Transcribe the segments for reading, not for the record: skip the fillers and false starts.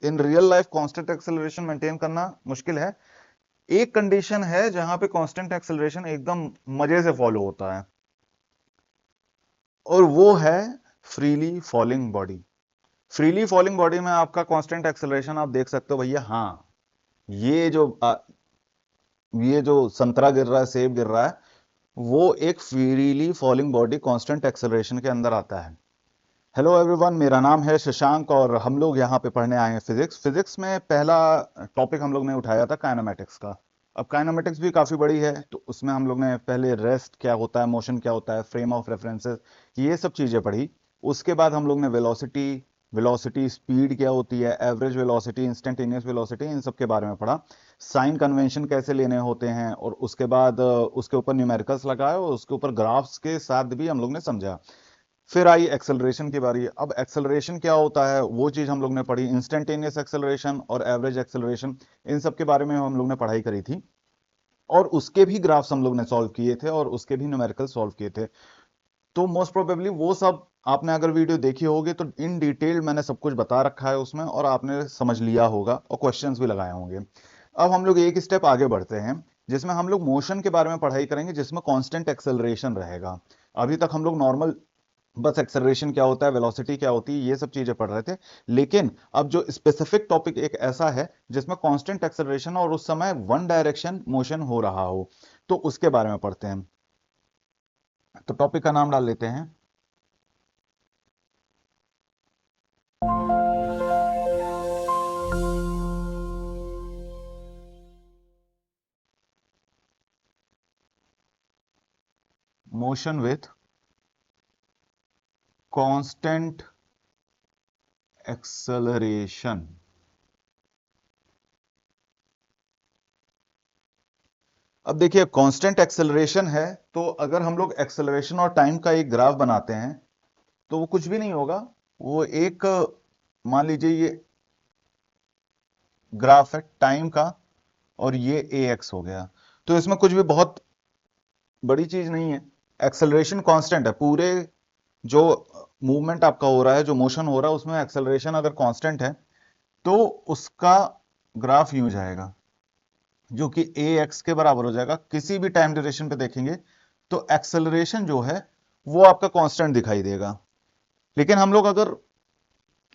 In real life constant acceleration maintain करना मुश्किल है। एक कंडीशन है जहां पे कांस्टेंट एक्सेलरेशन एकदम मजे से फॉलो होता है, और वो है freely falling body. Freely falling body में आपका कांस्टेंट एक्सेलरेशन आप देख सकते हो भैया। हाँ, ये जो ये जो संतरा गिर रहा है, सेब गिर रहा है, वो एक freely falling body constant acceleration के अंदर आता है। हेलो एवरीवन, मेरा नाम है शशांक और हम लोग यहाँ पे पढ़ने आए हैं फिजिक्स। फिजिक्स में पहला टॉपिक हम लोग ने उठाया था काइनेमेटिक्स का। अब काइनेमेटिक्स भी काफ़ी बड़ी है, तो उसमें हम लोग ने पहले रेस्ट क्या होता है, मोशन क्या होता है, फ्रेम ऑफ रेफरेंसेस, ये सब चीज़ें पढ़ी। उसके बाद हम लोग ने वेलोसिटी, वेलोसिटी स्पीड क्या होती है, एवरेज वेलोसिटी, इंस्टेंटेनियस वेलोसिटी, इन सब के बारे में पढ़ा। साइन कन्वेंशन कैसे लेने होते हैं, और उसके बाद उसके ऊपर न्यूमेरिकल्स लगाए और उसके ऊपर ग्राफ्स के साथ भी हम लोग ने समझा। फिर आई एक्सेलरेशन की बारी। अब एक्सेलरेशन क्या होता है वो चीज हम लोग ने पढ़ी। इंस्टेंटेनियस एक्सेलरेशन और एवरेज एक्सेलरेशन, इन सब के बारे में हम लोग ने पढ़ाई करी थी, और उसके भी ग्राफ्स हम लोग ने सॉल्व किए थे और उसके भी न्यूमेरिकल सॉल्व किए थे। तो मोस्ट प्रोबेबली वो सब आपने अगर वीडियो देखी होगी तो इन डिटेल मैंने सब कुछ बता रखा है उसमें, और आपने समझ लिया होगा और क्वेश्चंस भी लगाए होंगे। अब हम लोग एक स्टेप आगे बढ़ते हैं, जिसमें हम लोग मोशन के बारे में पढ़ाई करेंगे, जिसमें कांस्टेंट एक्सेलरेशन रहेगा। अभी तक हम लोग नॉर्मल बस एक्सेलरेशन क्या होता है, वेलोसिटी क्या होती है, ये सब चीजें पढ़ रहे थे। लेकिन अब जो स्पेसिफिक टॉपिक एक ऐसा है जिसमें कांस्टेंट एक्सेलरेशन और उस समय वन डायरेक्शन मोशन हो रहा हो, तो उसके बारे में पढ़ते हैं। तो टॉपिक का नाम डाल लेते हैं मोशन विथ कांस्टेंट एक्सेलरेशन। अब देखिए, कांस्टेंट एक्सेलरेशन है, तो अगर हम लोग एक्सेलरेशन और टाइम का एक ग्राफ बनाते हैं तो वो कुछ भी नहीं होगा। वो एक, मान लीजिए ये ग्राफ है टाइम का, और ये ए एक्स हो गया। तो इसमें कुछ भी बहुत बड़ी चीज नहीं है। एक्सेलरेशन कांस्टेंट है, पूरे जो मूवमेंट आपका हो रहा है, जो मोशन हो रहा है, उसमें एक्सेलरेशन अगर कांस्टेंट है तो उसका ग्राफ यूं जाएगा, जो कि ए एक्स के बराबर हो जाएगा। किसी भी टाइम ड्यूरेशन पे देखेंगे तो एक्सेलरेशन जो है वो आपका कांस्टेंट दिखाई देगा। लेकिन हम लोग अगर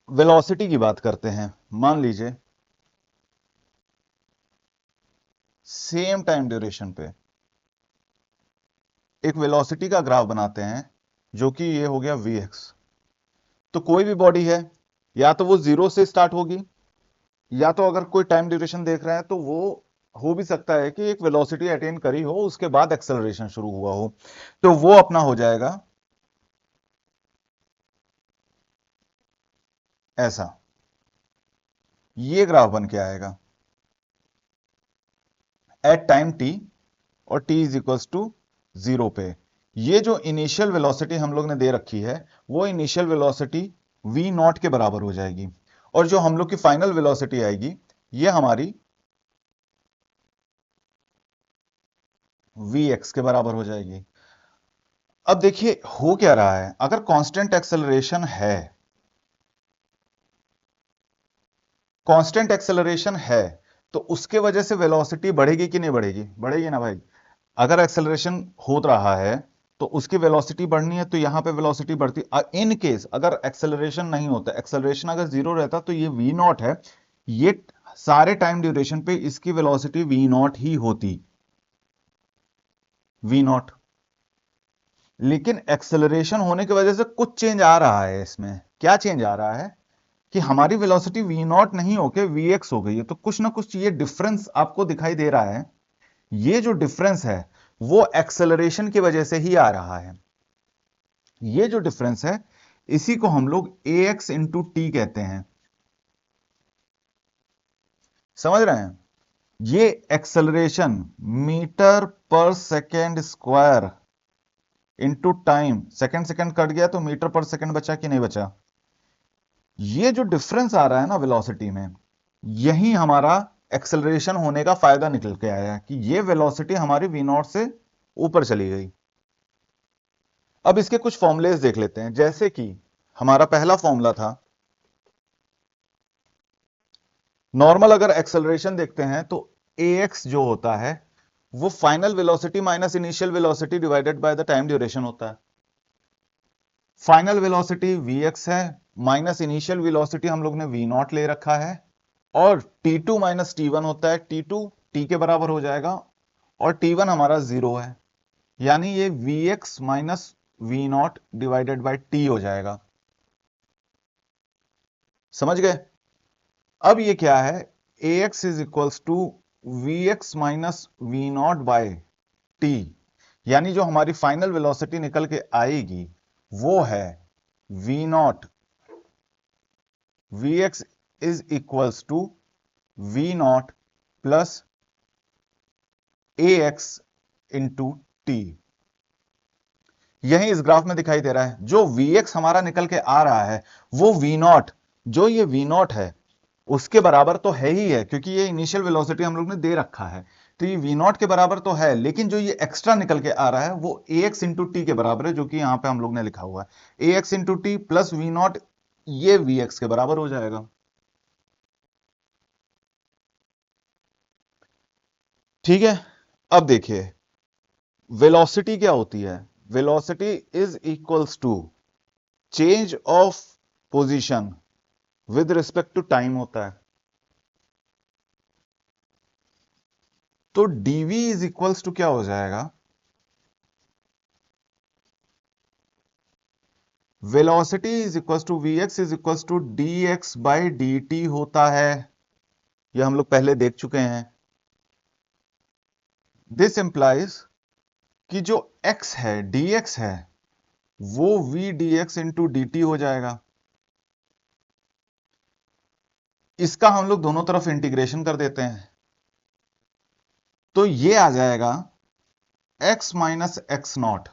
वेलोसिटी की बात करते हैं, मान लीजिए सेम टाइम ड्यूरेशन पे एक वेलोसिटी का ग्राफ बनाते हैं, जो कि ये हो गया वी एक्स। तो कोई भी बॉडी है, या तो वो जीरो से स्टार्ट होगी, या तो अगर कोई टाइम ड्यूरेशन देख रहा है तो वो हो भी सकता है कि एक वेलोसिटी अटेन करी हो, उसके बाद एक्सेलरेशन शुरू हुआ हो। तो वो अपना हो जाएगा ऐसा, ये ग्राफ बन के आएगा एट टाइम टी, और T is equals to zero पे। ये जो इनिशियल वेलोसिटी हम लोग ने दे रखी है, वो इनिशियल वेलोसिटी वी नॉट के बराबर हो जाएगी, और जो हम लोग की फाइनल वेलोसिटी आएगी, ये हमारी वी एक्स के बराबर हो जाएगी। अब देखिए हो क्या रहा है, अगर कांस्टेंट एक्सेलरेशन है, कांस्टेंट एक्सेलरेशन है, तो उसके वजह से वेलोसिटी बढ़ेगी कि नहीं बढ़ेगी? बढ़ेगी ना भाई। अगर एक्सेलरेशन हो रहा है तो उसकी वेलोसिटी बढ़नी है, तो यहां पे वेलोसिटी बढ़ती। इन केस अगर एक्सेलरेशन नहीं होता, एक्सेलरेशन अगर जीरो रहता, तो ये वी नॉट है, ये सारे टाइम ड्यूरेशन पे इसकी वेलोसिटी वी नॉट ही होती, वी नॉट। लेकिन एक्सेलरेशन होने की वजह से कुछ चेंज आ रहा है इसमें। क्या चेंज आ रहा है कि हमारी वेलोसिटी वी नॉट नहीं होके वी एक्स हो गई है। तो कुछ ना कुछ ये डिफरेंस आपको दिखाई दे रहा है। ये जो डिफरेंस है वो एक्सेलरेशन की वजह से ही आ रहा है। ये जो डिफरेंस है, इसी को हम लोग ए एक्स इंटू टी कहते हैं। समझ रहे हैं? ये एक्सेलरेशन मीटर पर second square into time, second second cut गया तो मीटर पर सेकेंड बचा कि नहीं बचा? ये जो डिफरेंस आ रहा है ना वेलोसिटी में, यही हमारा एक्सेलरेशन होने का फायदा निकल के आया कि ये वेलोसिटी हमारी वी नॉट से ऊपर चली गई। अब इसके कुछ फॉर्मूलेस देख लेते हैं। जैसे कि हमारा पहला फॉर्मूला था नॉर्मल अगर एक्सेलरेशन देखते हैं तो ax जो होता है वो final velocity minus initial velocity divided by the time duration होता है। फाइनल वेलोसिटी vx है, माइनस इनिशियल वेलोसिटी हम लोग ने v नॉट ले रखा है, और t2 माइनस t1 होता है, t2 t के बराबर हो जाएगा और t1 हमारा 0 है, यानी ये vx minus v not divided bye t हो जाएगा। समझ गए? अब ये क्या है, ax is equals to vx minus we not by T, यानी जो हमारी फाइनल वेलोसिटी निकल के आएगी वो है v not, vx is equals to v not plus ax into T. यही इस ग्राफ में दिखाई दे रहा है, जो vx हमारा निकल के आ रहा है वो v नॉट, जो ये v नॉट है उसके बराबर तो है ही है, क्योंकि ये इनिशियल वेलोसिटी हम लोग ने दे रखा है, तो ये v नॉट के बराबर तो है, लेकिन जो ये एक्स्ट्रा निकल के आ रहा है वो ax इंटू टी के बराबर है, जो कि यहां पे हम लोग ने लिखा हुआ है ax into T plus we not, ये vx के बराबर हो जाएगा। ठीक है, अब देखिए वेलोसिटी क्या होती है, velocity is equals to change of position with respect to time होता है। तो dv इज इक्वल्स टू क्या हो जाएगा, velocity is equals to vx is equals to dx by dt होता है, यह हम लोग पहले देख चुके हैं। दिस इंप्लाइज कि जो x है dx है वो v dx into D T हो जाएगा। इसका हम लोग दोनों तरफ इंटीग्रेशन कर देते हैं, तो ये आ जाएगा x minus x not.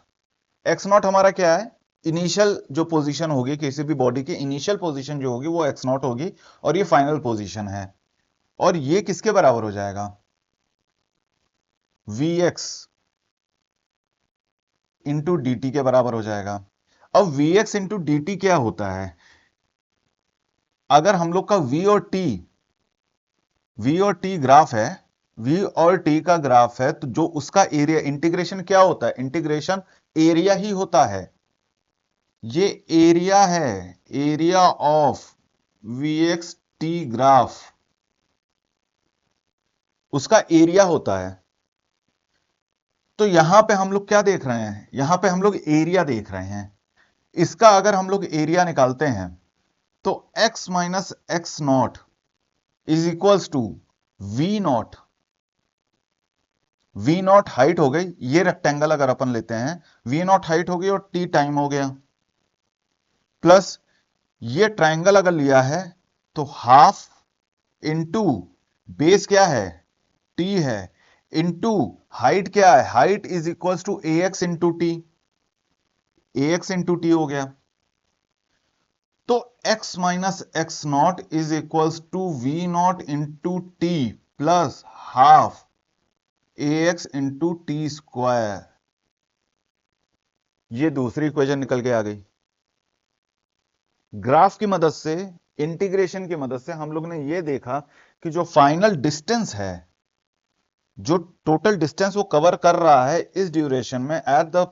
X not हमारा क्या है, इनिशियल जो पोजीशन होगी किसी भी बॉडी की, इनिशियल पोजीशन जो होगी वो एक्स नॉट होगी, और ये फाइनल पोजीशन है, और ये किसके बराबर हो जाएगा, vx इंटू डी टी के बराबर हो जाएगा। अब vx इंटू डी टी क्या होता है, अगर हम लोग का v और t ग्राफ है, v और t का ग्राफ है, तो जो उसका एरिया, इंटीग्रेशन क्या होता है, इंटीग्रेशन एरिया ही होता है, ये एरिया है, area of vx t graph, उसका एरिया होता है। तो यहां पे हम लोग क्या देख रहे हैं, यहां पे हम लोग एरिया देख रहे हैं। इसका अगर हम लोग एरिया निकालते हैं तो x minus x not is equals to V not, V not height हो गई, ये रेक्टेंगल अगर अपन लेते हैं, वी नॉट हाइट हो गई और टी टाइम हो गया, प्लस ये ट्राइंगल अगर लिया है तो हाफ इंटू बेस क्या है, टी है, इंटू हाइट क्या है, height is equals to A X into T, A X into T हो गया। तो x minus x not is equals to V not into T plus half A X into T square, ये दूसरी equation निकल के आ गई। Graph की मदद से, इंटीग्रेशन की मदद से हम लोग ने ये देखा कि जो फाइनल डिस्टेंस है, जो टोटल डिस्टेंस वो कवर कर रहा है इस ड्यूरेशन में एट द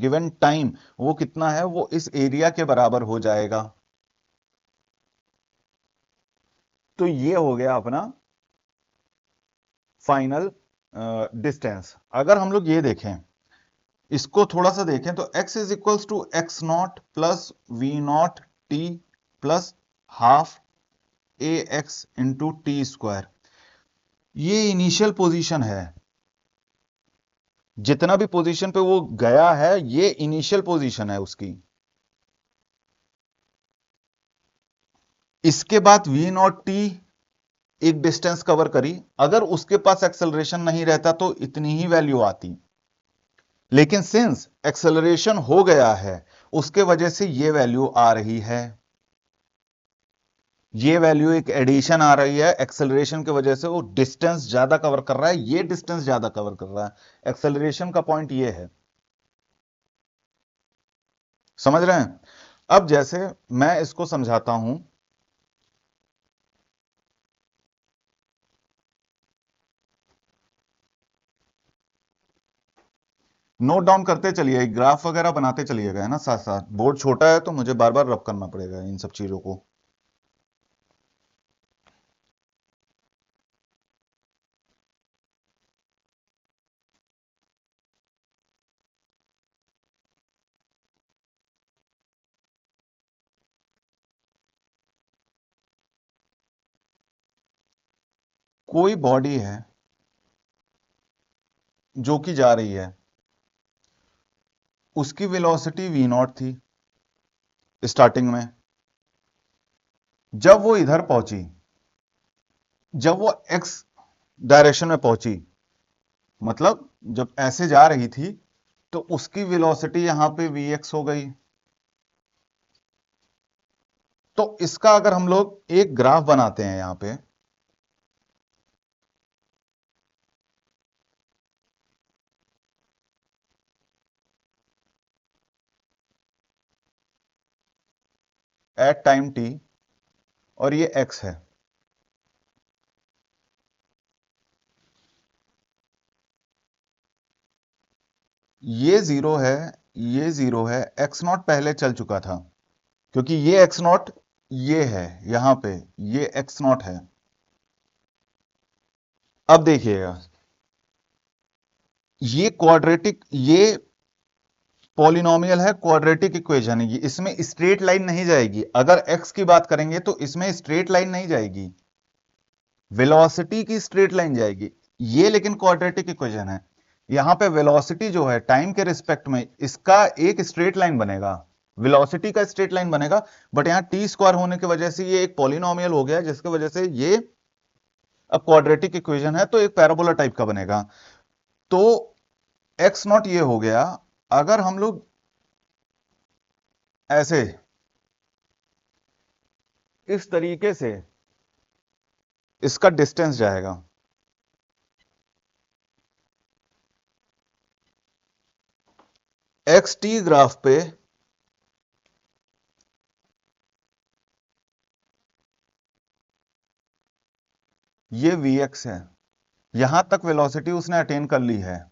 गिवन टाइम, वो कितना है, वो इस एरिया के बराबर हो जाएगा। तो ये हो गया अपना फाइनल डिस्टेंस। अगर हम लोग ये देखें, इसको थोड़ा सा देखें, तो x is equals to X not plus we not T plus half A X into T square, ये इनिशियल पोजीशन है, जितना भी पोजीशन पे वो गया है ये इनिशियल पोजीशन है उसकी। इसके बाद वी नॉट टी एक डिस्टेंस कवर करी, अगर उसके पास एक्सेलरेशन नहीं रहता तो इतनी ही वैल्यू आती, लेकिन सिंस एक्सेलरेशन हो गया है उसके वजह से ये वैल्यू आ रही है, ये वैल्यू एक एडिशन आ रही है, एक्सेलरेशन की वजह से वो डिस्टेंस ज्यादा कवर कर रहा है, ये डिस्टेंस ज्यादा कवर कर रहा है, एक्सेलरेशन का पॉइंट ये है। समझ रहे हैं? अब जैसे मैं इसको समझाता हूं, नोट डाउन करते चलिए, ग्राफ वगैरह बनाते चलिएगा, है ना, साथ साथ। बोर्ड छोटा है तो मुझे बार बार रब करना पड़ेगा इन सब चीजों को। कोई बॉडी है जो कि जा रही है, उसकी वेलोसिटी v नॉट थी स्टार्टिंग में। जब वो इधर पहुंची, जब वो x डायरेक्शन में पहुंची, मतलब जब ऐसे जा रही थी, तो उसकी वेलोसिटी यहां पे vx हो गई। तो इसका अगर हम लोग एक ग्राफ बनाते हैं यहां पे, एट टाइम t, और ये x है, ये जीरो है, ये जीरो है, x नॉट पहले चल चुका था, क्योंकि ये x नॉट ये है यहां पे, ये x नॉट है। अब देखिएगा, ये क्वाड्रेटिक, ये पॉलिनोमियल है, क्वाड्रेटिक इक्वेशन है, ये इसमें स्ट्रेट लाइन नहीं जाएगी। अगर x की बात करेंगे तो इसमें स्ट्रेट लाइन नहीं जाएगी, वेलोसिटी की स्ट्रेट लाइन जाएगी। ये लेकिन क्वाड्रेटिक इक्वेशन है, यहां पे वेलोसिटी जो है टाइम के रिस्पेक्ट में, इसका एक स्ट्रेट लाइन बनेगा, वेलोसिटी का स्ट्रेट लाइन बनेगा। बट यहां टी स्क्वायर होने की वजह से ये एक पॉलिनोमियल हो गया, जिसकी वजह से ये अब क्वाड्रेटिक इक्वेशन है, तो एक पैराबोला टाइप का बनेगा। तो एक्स नॉट ये हो गया। अगर हम लोग ऐसे इस तरीके से इसका डिस्टेंस जाएगा, एक्स टी ग्राफ पे ये Vx है, यहां तक वेलोसिटी उसने अटेन कर ली है।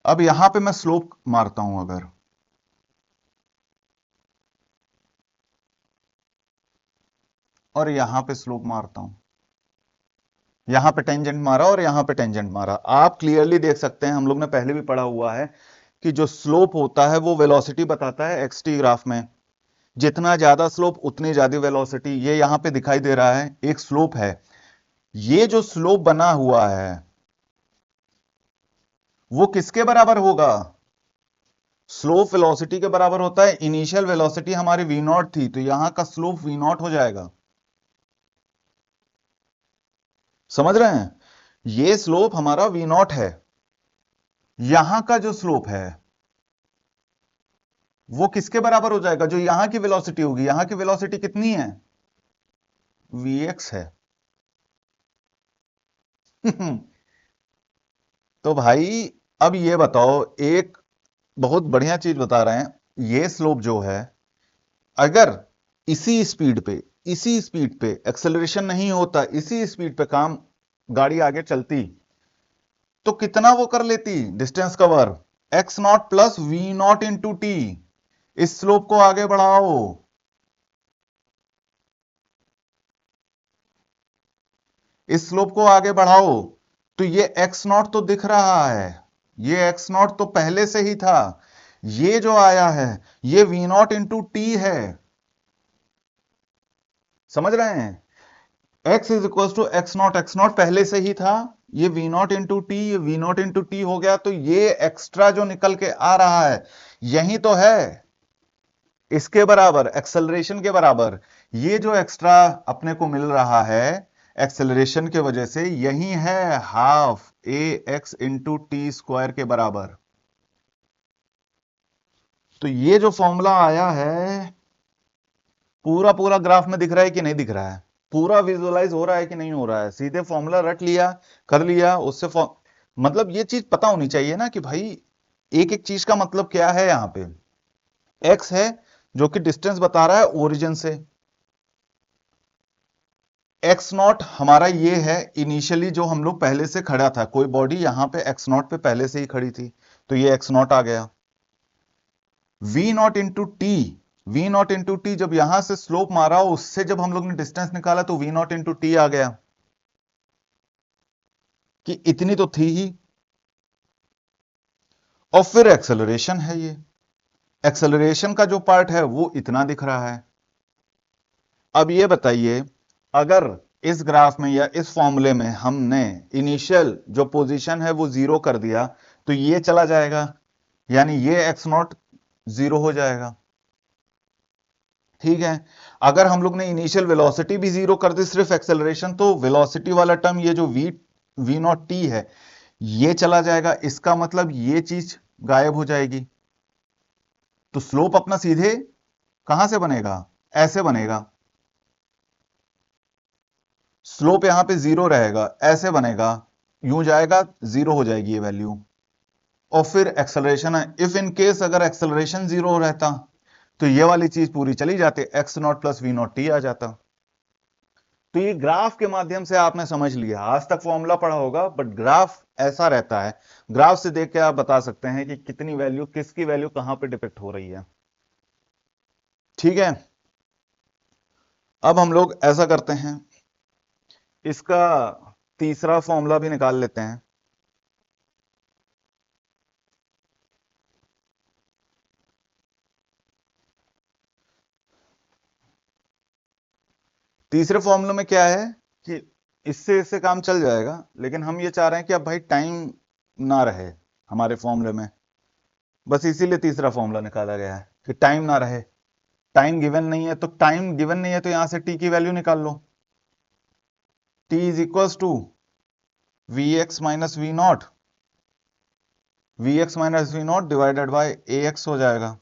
अब यहां पे मैं स्लोप मारता हूं अगर, और यहां पे स्लोप मारता हूं, यहां पे टेंजेंट मारा और यहां पे टेंजेंट मारा, आप क्लियरली देख सकते हैं, हम लोग ने पहले भी पढ़ा हुआ है कि जो स्लोप होता है वो वेलोसिटी बताता है एक्स टी ग्राफ में। जितना ज्यादा स्लोप उतनी ज्यादा वेलोसिटी। ये यहां पे दिखाई दे रहा है एक स्लोप है, ये जो स्लोप बना हुआ है वो किसके बराबर होगा? स्लोप वेलोसिटी के बराबर होता है। इनिशियल वेलोसिटी हमारी वी नॉट थी, तो यहां का स्लोप वी नॉट हो जाएगा। समझ रहे हैं? ये स्लोप हमारा वी नॉट है, यहां का जो स्लोप है वो किसके बराबर हो जाएगा? जो यहां की वेलोसिटी होगी। यहां की वेलोसिटी कितनी है? Vx है। तो भाई अब ये बताओ, एक बहुत बढ़िया चीज बता रहे हैं, ये स्लोप जो है, अगर इसी स्पीड पे, इसी स्पीड पे एक्सेलरेशन नहीं होता, इसी स्पीड पे काम गाड़ी आगे चलती, तो कितना वो कर लेती distance cover? X not plus we not into T. इस स्लोप को आगे बढ़ाओ, इस स्लोप को आगे बढ़ाओ, तो ये एक्स नॉट तो दिख रहा है, ये एक्स नॉट तो पहले से ही था। ये जो आया है ये वी नॉट इंटू टी है। समझ रहे हैं? x is equal to X not पहले से ही था, ये वी नॉट इंटू टी, ये वी नॉट इंटू टी हो गया, तो ये एक्स्ट्रा जो निकल के आ रहा है यही तो है इसके बराबर, एक्सेलरेशन के बराबर। ये जो एक्स्ट्रा अपने को मिल रहा है एक्सेलरेशन के वजह से, यही है half A X into T square के बराबर। तो ये जो फॉर्मूला आया है, पूरा पूरा ग्राफ में दिख रहा है कि नहीं दिख रहा है? पूरा विजुअलाइज हो रहा है कि नहीं हो रहा है? सीधे फॉर्मूला रट लिया, कर लिया उससे मतलब ये चीज पता होनी चाहिए ना कि भाई एक एक चीज का मतलब क्या है। यहां पे x है जो कि डिस्टेंस बता रहा है ओरिजिन से। एक्स नॉट हमारा ये है इनिशियली जो हम लोग पहले से खड़ा था, कोई बॉडी यहां पे एक्स नॉट पे पहले से ही खड़ी थी, तो ये एक्स नॉट आ गया। V not into T, V not into T जब यहां से स्लोप मारा उससे जब हम लोग ने डिस्टेंस निकाला तो वी नॉट इंटू टी आ गया कि इतनी तो थी ही। और फिर एक्सेलरेशन है, ये एक्सेलरेशन का जो पार्ट है वो इतना दिख रहा है। अब ये बताइए, अगर इस ग्राफ में या इस फॉर्मूले में हमने इनिशियल जो पोजीशन है वो जीरो कर दिया तो ये चला जाएगा, यानी ये एक्स नॉट जीरो हो जाएगा। ठीक है, अगर हम लोग ने इनिशियल वेलोसिटी भी जीरो कर दी, सिर्फ एक्सेलरेशन, तो वेलोसिटी वाला टर्म ये जो वी नॉट टी है ये चला जाएगा। इसका मतलब ये चीज गायब हो जाएगी। तो स्लोप अपना सीधे कहां से बनेगा, ऐसे बनेगा। स्लोप यहां पे जीरो रहेगा, ऐसे बनेगा, यूं जाएगा, जीरो हो जाएगी ये वैल्यू। और फिर एक्सेलरेशन है, इफ इन केस अगर एक्सेलरेशन जीरो रहता तो ये वाली चीज पूरी चली जाती, x not plus we not t आ जाता। तो ये ग्राफ के माध्यम से आपने समझ लिया, आज तक फॉर्मूला पढ़ा होगा बट ग्राफ ऐसा रहता है, ग्राफ से देख के आप बता सकते हैं कि कितनी वैल्यू, किसकी वैल्यू कहां पे डिपेक्ट हो रही है। ठीक है, अब हम लोग ऐसा करते हैं, इसका तीसरा फॉर्मूला भी निकाल लेते हैं। तीसरे फॉर्मूले में क्या है कि इससे इससे काम चल जाएगा, लेकिन हम ये चाह रहे हैं कि अब भाई टाइम ना रहे हमारे फॉर्मूले में, बस इसीलिए तीसरा फॉर्मूला निकाला गया है कि टाइम ना रहे। टाइम गिवन नहीं है, तो टाइम गिवन नहीं है तो यहां से टी की वैल्यू निकाल लो। T is equal to we x minus we not, v x minus we not divided by A x हो जाएगा।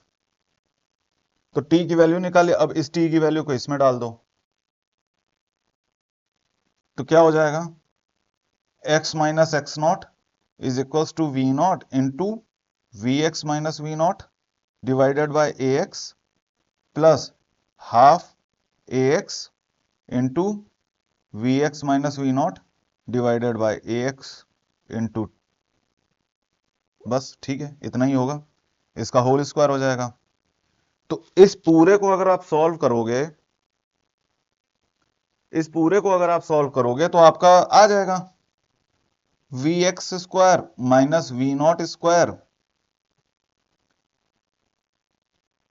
तो टी की वैल्यू निकाली, अब इस टी की वैल्यू को इसमें डाल दो, तो क्या हो जाएगा, X minus x not is equal to V not into we x minus we not divided by A X plus half A X into we x minus we not divided by A X into, बस ठीक है, इतना ही होगा, इसका whole square हो जाएगा। तो इस पूरे को अगर आप सॉल्व करोगे, इस पूरे को अगर आप सॉल्व करोगे तो आपका आ जाएगा V X square minus we not square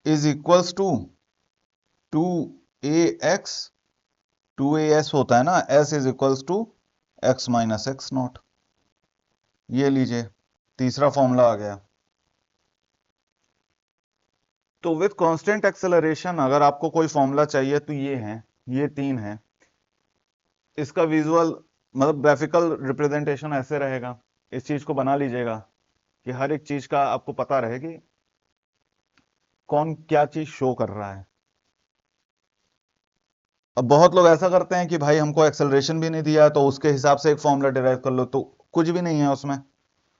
is equals to A X, two A S होता है ना, S is equals to X minus x not. ये लीजिए, तीसरा फॉर्मूला आ गया। तो विथ कांस्टेंट एक्सेलरेशन अगर आपको कोई फॉर्मूला चाहिए तो ये है, ये तीन है। इसका विजुअल मतलब ग्राफिकल रिप्रेजेंटेशन ऐसे रहेगा, इस चीज को बना लीजिएगा कि हर एक चीज का आपको पता रहे कि कौन क्या चीज शो कर रहा है। अब बहुत लोग ऐसा करते हैं कि भाई हमको एक्सेलरेशन भी नहीं दिया तो उसके हिसाब से एक फॉर्मूला डिराइव कर लो, तो कुछ भी नहीं है उसमें।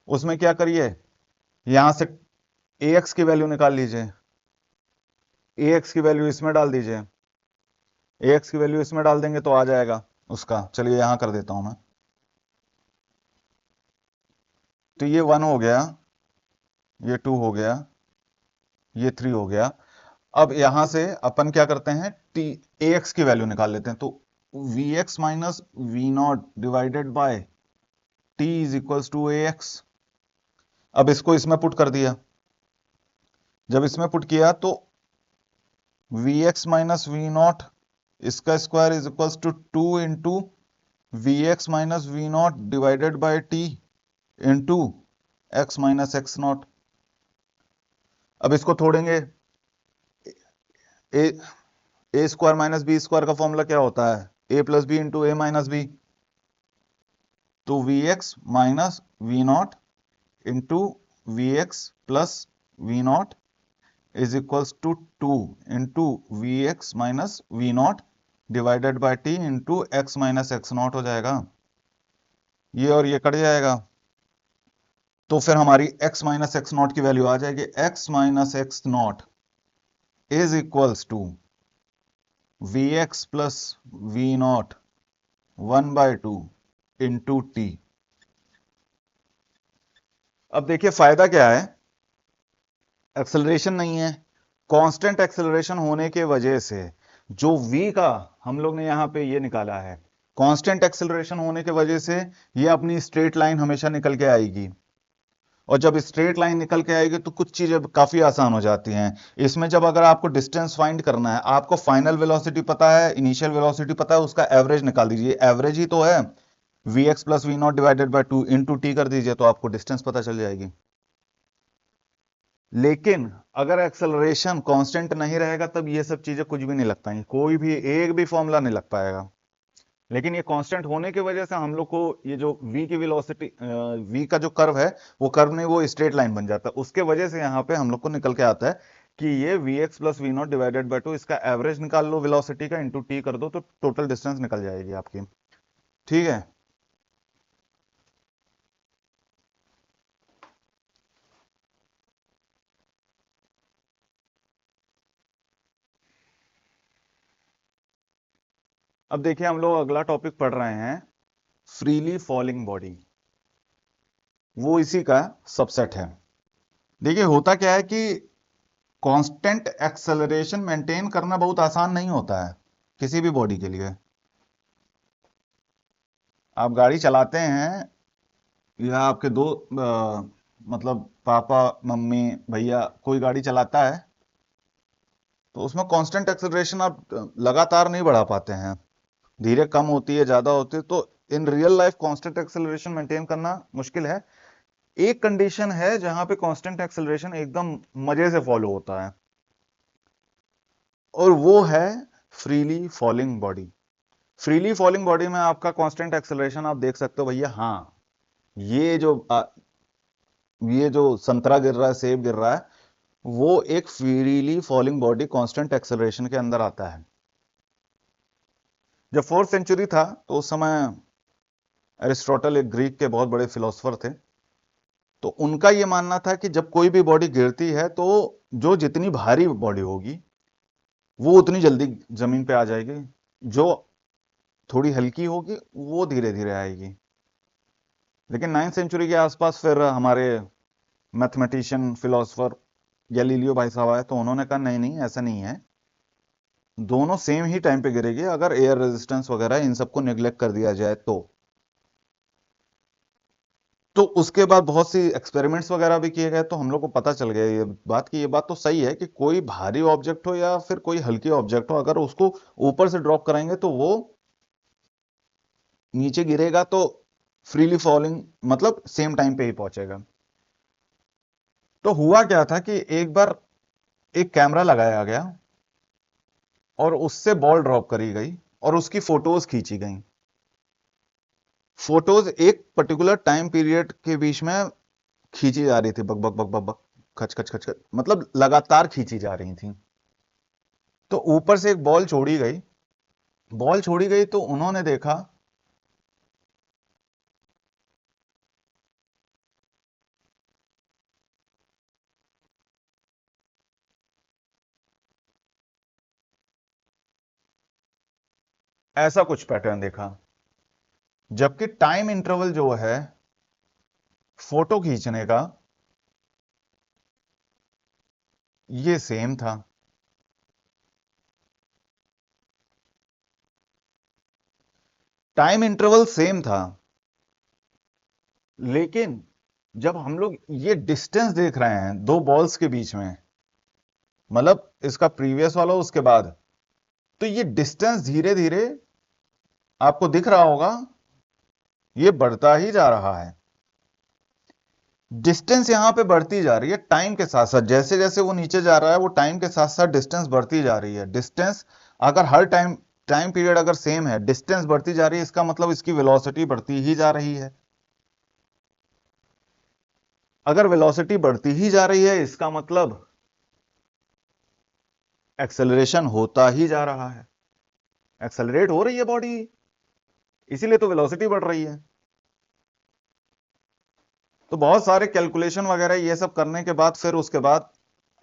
उसमें क्या करिए, यहां से ए एक्स की वैल्यू निकाल लीजिए, ए एक्स की वैल्यू इसमें डाल दीजिए, ए एक्स की वैल्यू इसमें डाल देंगे तो आ जाएगा उसका। चलिए यहां कर देता हूं मैं, तो ये 1 हो गया, ये 2 हो गया, ये 3 हो गया। अब यहां से अपन क्या करते हैं, टी ए एक्स की वैल्यू निकाल लेते हैं। तो we x minus we not divided by T is equals to A X. अब इसको इसमें पुट कर दिया, जब इसमें पुट किया तो we x minus we naught इसका square is equals to 2 into we x minus we not divided by T into x minus x naught. अब इसको तोड़ेंगे, a a square minus b square का फॉर्मूला क्या होता है, a plus b into a minus b. तो we x minus we not into we x plus we naught is equals to 2 into we x minus we not divided by T into x minus x not हो जाएगा। ये और ये cut जाएगा, तो फिर हमारी x माइनस एक्स नॉट की वैल्यू आ जाएगी, x minus x not is equals to we x plus we not 1/2 into T. अब देखिए फायदा क्या है, एक्सेलरेशन नहीं है, कांस्टेंट एक्सेलरेशन होने के वजह से जो v का हम लोग ने यहां पे ये निकाला है, कांस्टेंट एक्सेलरेशन होने के वजह से ये अपनी स्ट्रेट लाइन हमेशा निकल के आएगी। और जब स्ट्रेट लाइन निकल के आएगी तो कुछ चीजें काफी आसान हो जाती हैं इसमें। जब अगर आपको डिस्टेंस फाइंड करना है, आपको फाइनल वेलोसिटी पता है, इनिशियल वेलोसिटी पता है, उसका एवरेज निकाल दीजिए, एवरेज ही तो है, V x plus we not divided by 2 into T कर दीजिए तो आपको डिस्टेंस पता चल जाएगी। लेकिन अगर एक्सेलरेशन कांस्टेंट नहीं रहेगा तब ये सब चीजें कुछ भी नहीं लग पाएंगी, कोई भी एक भी फॉर्मूला नहीं लग पाएगा। लेकिन ये कांस्टेंट होने की वजह से हम लोग को ये जो v की वेलोसिटी, v का जो कर्व है वो कर्व नहीं, वो स्ट्रेट लाइन बन जाता है। उसके वजह से यहाँ पे हम लोग को निकल के आता है कि ये V x plus we not divided by 2, इसका एवरेज निकाल लो वेलोसिटी का, इंटू टी कर दो तो टोटल डिस्टेंस निकल जाएगी आपकी। ठीक है। अब देखिए हम लोग अगला टॉपिक पढ़ रहे हैं, फ्रीली फॉलिंग बॉडी, वो इसी का सबसेट है। देखिए होता क्या है कि कांस्टेंट एक्सेलरेशन मेंटेन करना बहुत आसान नहीं होता है किसी भी बॉडी के लिए। आप गाड़ी चलाते हैं या आपके दो मतलब पापा मम्मी भैया कोई गाड़ी चलाता है तो उसमें कांस्टेंट एक्सेलरेशन आप लगातार नहीं बढ़ा पाते हैं, धीरे कम होती है ज्यादा होती है। तो in real life constant acceleration maintain करना मुश्किल है। एक कंडीशन है जहां पे कांस्टेंट एक्सेलरेशन एकदम मजे से फॉलो होता है और वो है freely falling body. Freely falling body में आपका कांस्टेंट एक्सेलरेशन आप देख सकते हो भैया, हाँ ये जो संतरा गिर रहा है, सेब गिर रहा है, वो एक freely falling body constant acceleration के अंदर आता है। जब 4th सेंचुरी था तो उस समय एरिस्टोटल एक ग्रीक के बहुत बड़े फिलोसोफर थे, तो उनका यह मानना था कि जब कोई भी बॉडी गिरती है तो जो जितनी भारी बॉडी होगी वो उतनी जल्दी जमीन पे आ जाएगी, जो थोड़ी हल्की होगी वो धीरे धीरे आएगी। लेकिन 9th सेंचुरी के आसपास फिर हमारे मैथमेटिशियन फिलोसोफर गैलीलियो भाई साहब आए तो उन्होंने कहा नहीं नहीं ऐसा नहीं है, दोनों सेम ही टाइम पे गिरेगी अगर एयर रेजिस्टेंस वगैरह इन सबको निग्लेक्ट कर दिया जाए तो उसके बाद बहुत सी एक्सपेरिमेंट्स वगैरह भी किए गए तो हम लोग को पता चल गया ये बात तो सही है कि कोई भारी ऑब्जेक्ट हो या फिर कोई हल्की ऑब्जेक्ट हो, अगर उसको ऊपर से ड्रॉप कराएंगे तो वो नीचे गिरेगा तो फ्रीली फॉलिंग मतलब सेम टाइम पे ही पहुंचेगा। तो हुआ क्या था कि एक बार एक कैमरा लगाया गया और उससे बॉल ड्रॉप करी गई और उसकी फोटोज खींची गई। फोटोज एक पर्टिकुलर टाइम पीरियड के बीच में खींची जा रही थी, बक बक बक बक बक, खच खच खच खच, मतलब लगातार खींची जा रही थी। तो ऊपर से एक बॉल छोड़ी गई तो उन्होंने देखा ऐसा कुछ पैटर्न देखा, जबकि टाइम इंटरवल जो है फोटो खींचने का ये सेम था। टाइम इंटरवल सेम था, लेकिन जब हम लोग ये डिस्टेंस देख रहे हैं दो बॉल्स के बीच में, मतलब इसका प्रीवियस वाला उसके बाद, तो ये डिस्टेंस धीरे धीरे आपको दिख रहा होगा ये बढ़ता ही जा रहा है। डिस्टेंस यहां पे बढ़ती जा रही है टाइम के साथ साथ, जैसे जैसे वो नीचे जा रहा है वो टाइम के साथ साथ डिस्टेंस बढ़ती जा रही है। डिस्टेंस अगर हर टाइम टाइम पीरियड अगर सेम है, डिस्टेंस बढ़ती जा रही है, इसका मतलब इसकी वेलोसिटी बढ़ती ही जा रही है। अगर वेलोसिटी बढ़ती ही जा रही है इसका मतलब एक्सेलरेशन होता ही जा रहा है, एक्सेलरेट हो रही है बॉडी, इसीलिए तो वेलोसिटी बढ़ रही है। तो बहुत सारे कैलकुलेशन वगैरह ये सब करने के बाद फिर उसके बाद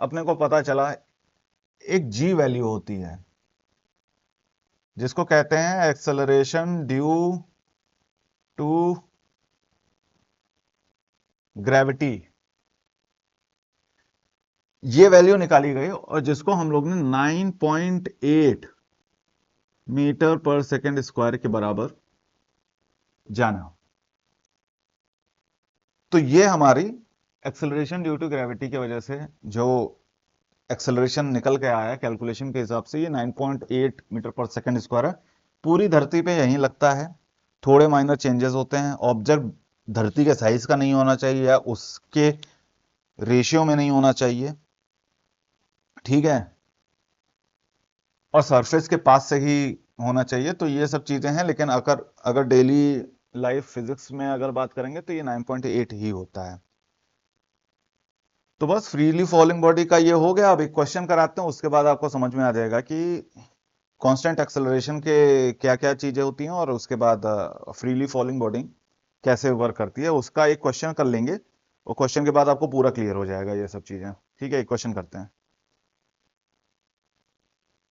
अपने को पता चला एक जी वैल्यू होती है जिसको कहते हैं एक्सेलरेशन ड्यू टू ग्रेविटी। ये वैल्यू निकाली गई और जिसको हम लोग ने 9.8 मीटर पर सेकेंड स्क्वायर के बराबर जाना। तो ये हमारी एक्सेलरेशन ड्यू टू ग्रेविटी की वजह से जो एक्सेलरेशन निकल के आया कैलकुलेशन के हिसाब से, ये 9.8 मीटर पर सेकेंड स्क्वायर है। पूरी धरती पे यही लगता है, थोड़े माइनर चेंजेस होते हैं। ऑब्जेक्ट धरती के साइज का नहीं होना चाहिए या उसके रेशियो में नहीं होना चाहिए, ठीक है, और सरफेस के पास से ही होना चाहिए। तो ये सब चीजें हैं, लेकिन अगर अगर डेली लाइफ फिजिक्स में अगर बात करेंगे तो ये 9.8 ही होता है। तो बस फ्रीली फॉलिंग बॉडी का ये हो गया। अब एक क्वेश्चन कराते हैं, उसके बाद आपको समझ में आ जाएगा कि कांस्टेंट एक्सेलरेशन के क्या क्या चीजें होती हैं और उसके बाद फ्रीली फॉलिंग बॉडी कैसे वर्क करती है। उसका एक क्वेश्चन कर लेंगे और क्वेश्चन के बाद आपको पूरा क्लियर हो जाएगा ये सब चीजें। ठीक है, एक क्वेश्चन करते हैं।